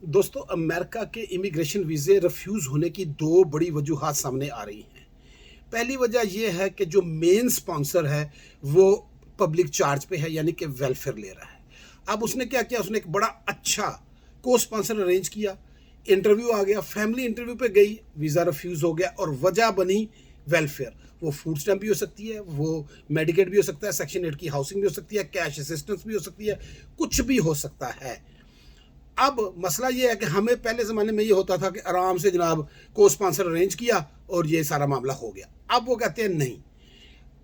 दोस्तों, अमेरिका के immigration वीज़े refuse होने की 2 बड़ी वजूहात सामने आ रही हैं। पहली वजह ये है कि जो मेन स्पॉन्सर है, वो पब्लिक चार्ज पे है, यानी कि वेलफेयर ले रहा है। अब उसने क्या किया, उसने एक बड़ा अच्छा को-स्पॉन्सर अरेंज किया, इंटरव्यू आ गया, फैमिली इंटरव्यू पे गई, वीज़ा रिफ्यूज़ हो गया और वजह बनी वेलफेयर। वो फूड स्टैम्प भी हो सकती है, वो मेडिकेट भी हो सकता है, सेक्शन 8 की हाउसिंग भी हो सकती है, कैश असिस्टेंस भी हो सकती है, कुछ भी हो सकता है। अब मसला ये है कि हमें पहले ज़माने में ये होता था कि आराम से जनाब को स्पॉन्सर अरेंज किया और ये सारा मामला हो गया। अब वो कहते हैं नहीं,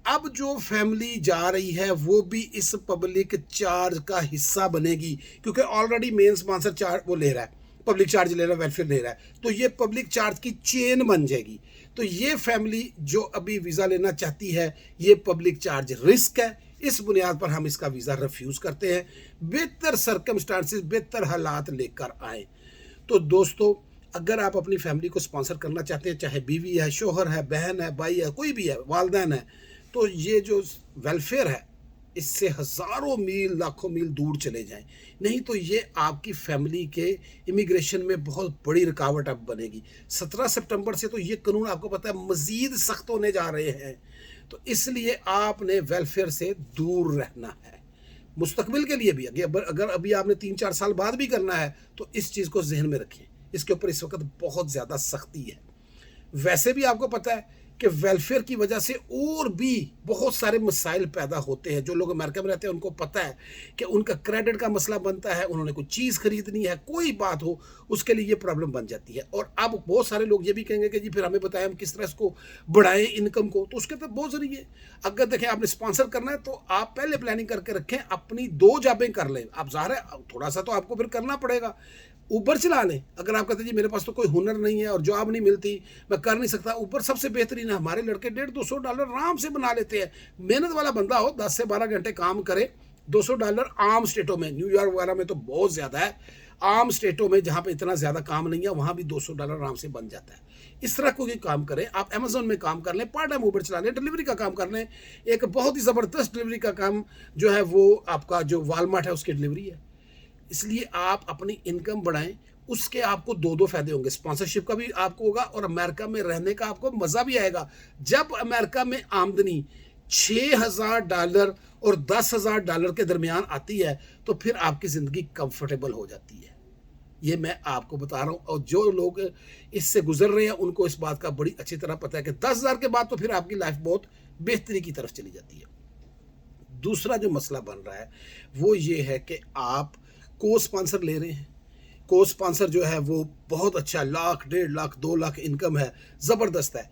अब जो फैमिली जा रही है वो भी इस पब्लिक चार्ज का हिस्सा बनेगी, क्योंकि ऑलरेडी मेन स्पॉन्सर चार्ज वो ले रहा है, पब्लिक चार्ज ले रहा है, वेलफेयर ले रहा है, तो ये पब्लिक चार्ज की चेन बन जाएगी। तो ये फैमिली जो अभी वीज़ा लेना चाहती है, ये पब्लिक चार्ज रिस्क है, इस बुनियाद पर हम इसका वीज़ा रिफ्यूज़ करते हैं। बेहतर सर्कमस्टांसिस, बेहतर हालात लेकर आए। तो दोस्तों, अगर आप अपनी फैमिली को स्पॉन्सर करना चाहते हैं, चाहे बीवी है, शोहर है, बहन है, भाई है, कोई भी है, वालदैन है, तो ये जो वेलफेयर है, इससे हज़ारों मील, लाखों मील दूर चले जाएं। नहीं तो ये आपकी फैमिली के इमिग्रेशन में बहुत बड़ी रुकावट अब बनेगी। 17 सितंबर से तो ये कानून आपको पता है मज़ीद सख्त होने जा रहे हैं। तो इसलिए आपने वेलफेयर से दूर रहना है। मुस्तकबिल के लिए भी अगर अभी आपने 3-4 साल बाद भी करना है, तो इस चीज़ को जहन में रखें। इसके ऊपर इस वक्त बहुत ज़्यादा सख्ती है। वैसे भी आपको पता है कि वेलफेयर की वजह से और भी बहुत सारे मसाइल पैदा होते हैं। जो लोग अमेरिका में रहते हैं उनको पता है कि उनका क्रेडिट का मसला बनता है, उन्होंने कोई चीज़ खरीदनी है, कोई बात हो, उसके लिए ये प्रॉब्लम बन जाती है। और अब बहुत सारे लोग ये भी कहेंगे कि जी फिर हमें बताएं हम किस तरह इसको बढ़ाएं इनकम को, तो उसके तो बहुत ज़रिए। अगर देखें आपने स्पॉन्सर करना है तो आप पहले प्लानिंग करके रखें, अपनी 2 जॉबें कर लें। आप ज़ाहिर है थोड़ा सा तो आपको फिर करना पड़ेगा। ऊबर चला लें। अगर आप कहते हैं जी मेरे पास तो कोई हुनर नहीं है और जॉब नहीं मिलती, मैं कर नहीं सकता, ऊबर सबसे बेहतरीन है। हमारे लड़के $150-200 आराम से बना लेते हैं। मेहनत वाला बंदा हो, 10 से 12 घंटे काम करे, $200 आम स्टेटों में, न्यूयॉर्क वगैरह में तो बहुत ज़्यादा है। आम स्टेटों में जहाँ पे इतना ज़्यादा काम नहीं है, वहाँ भी $200 आराम से बन जाता है। इस तरह कोई काम करें, आप अमेजोन में काम कर लें, पार्ट टाइम ऊबर चला लें, डिलीवरी का काम कर लें। एक बहुत ही ज़बरदस्त डिलीवरी का काम जो है वो आपका जो वालमार्ट है उसकी डिलीवरी है। इसलिए आप अपनी इनकम बढ़ाएं, उसके आपको 2-2 फ़ायदे होंगे। स्पॉन्सरशिप का भी आपको होगा और अमेरिका में रहने का आपको मज़ा भी आएगा। जब अमेरिका में आमदनी $6,000 और $10,000 के दरमियान आती है, तो फिर आपकी ज़िंदगी कंफर्टेबल हो जाती है। ये मैं आपको बता रहा हूँ, और जो लोग इससे गुजर रहे हैं उनको इस बात का बड़ी अच्छी तरह पता है कि 10,000 के बाद तो फिर आपकी लाइफ बहुत बेहतरी की तरफ चली जाती है। दूसरा जो मसला बन रहा है वो ये है कि आप को स्पॉन्सर ले रहे हैं। को स्पॉन्सर जो है वो बहुत अच्छा, लाख, 1.5 लाख, 2 लाख इनकम है, ज़बरदस्त है।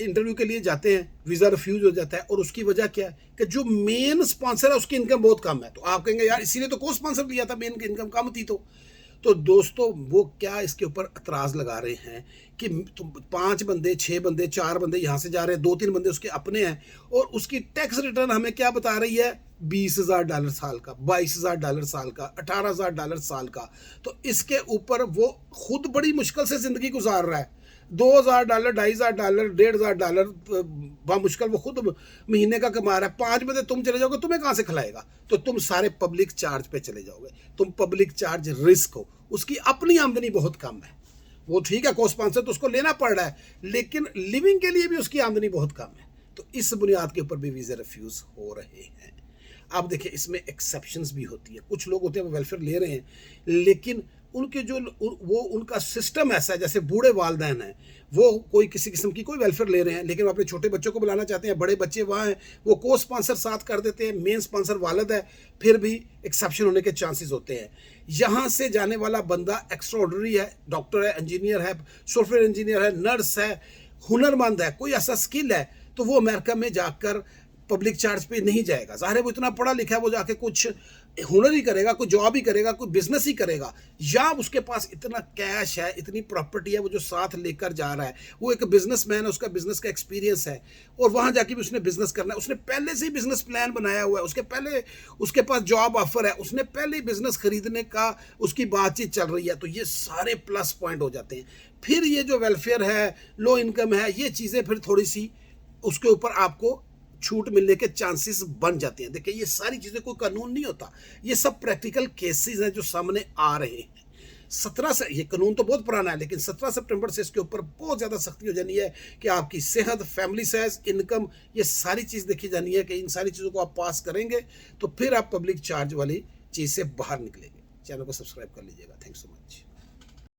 इंटरव्यू के लिए जाते हैं, वीज़ा रिफ्यूज़ हो जाता है, और उसकी वजह क्या है कि जो मेन स्पॉन्सर है उसकी इनकम बहुत कम है। तो आप कहेंगे यार इसीलिए तो को स्पॉन्सर लिया था, मेन की इनकम कम थी। तो दोस्तों, वो क्या इसके ऊपर एतराज़ लगा रहे हैं कि तुम 5 बंदे, 6 बंदे, 4 बंदे यहाँ से जा रहे हैं, 2-3 बंदे उसके अपने हैं, और उसकी टैक्स रिटर्न हमें क्या बता रही है, $20,000 साल का, $22,000 साल का, $18,000 साल का। तो इसके ऊपर वो खुद बड़ी मुश्किल से ज़िंदगी गुजार रहा है। $2,000, $2,500, $1,500 बामुश्किल वो खुद महीने का कमा रहा है। 5 बजे तुम चले जाओगे, तुम्हें कहाँ से खिलाएगा? तो तुम सारे पब्लिक चार्ज पे चले जाओगे। तुम पब्लिक चार्ज रिस्क हो, उसकी अपनी आमदनी बहुत कम है। वो ठीक है, को स्पॉन्सर तो उसको लेना पड़ रहा है, लेकिन लिविंग के लिए भी उसकी आमदनी बहुत कम है। तो इस बुनियाद के ऊपर भी वीज़े रिफ्यूज़ हो रहे हैं। अब देखिए, इसमें एक्सेप्शंस भी होती है। कुछ लोग होते हैं वो वेलफेयर ले रहे हैं, लेकिन उनके जो वो उनका सिस्टम ऐसा है, जैसे बूढ़े वालदैन हैं, वो कोई किसी किस्म की कोई वेलफेयर ले रहे हैं, लेकिन वो अपने छोटे बच्चों को बुलाना चाहते हैं, बड़े बच्चे वहाँ हैं, वो को स्पॉन्सर साथ कर देते हैं, मेन स्पॉन्सर वालिद है, फिर भी एक्सेप्शन होने के चांसेस होते हैं। यहाँ से जाने वाला बंदा एक्स्ट्राऑर्डिनरी है, डॉक्टर है, इंजीनियर है, सॉफ्टवेयर इंजीनियर है, नर्स है, हुनरमंद है, कोई ऐसा स्किल है, तो वो अमेरिका में जाकर पब्लिक चार्ज पे नहीं जाएगा। ज़ाहिर है वो इतना पढ़ा लिखा है, वो जाके कुछ हुनर ही करेगा, कोई जॉब ही करेगा, कोई बिजनेस ही करेगा, या उसके पास इतना कैश है, इतनी प्रॉपर्टी है, वो जो साथ लेकर जा रहा है, वो एक बिजनेसमैन है, उसका बिजनेस का एक्सपीरियंस है, और वहाँ जाके भी उसने बिजनेस करना है, उसने पहले से ही बिजनेस प्लान बनाया हुआ है, उसके पास जॉब ऑफर है, उसने पहले ही बिजनेस खरीदने का उसकी बातचीत चल रही है। तो ये सारे प्लस पॉइंट हो जाते हैं। फिर ये जो वेलफेयर है, लो इनकम है, ये चीज़ें फिर थोड़ी सी उसके ऊपर आपको छूट मिलने के चांसेस बन जाते हैं। देखिए, ये सारी चीज़ें कोई कानून नहीं होता, ये सब प्रैक्टिकल केसेस हैं जो सामने आ रहे हैं। 17 से, ये कानून तो बहुत पुराना है, लेकिन 17 सितंबर से इसके ऊपर बहुत ज़्यादा सख्ती हो जानी है कि आपकी सेहत, फैमिली साइज, इनकम, ये सारी चीज़ देखी जानी है कि इन सारी चीज़ों को आप पास करेंगे तो फिर आप पब्लिक चार्ज वाली चीज़ से बाहर निकलेंगे। चैनल को सब्सक्राइब कर लीजिएगा। Thanks so much.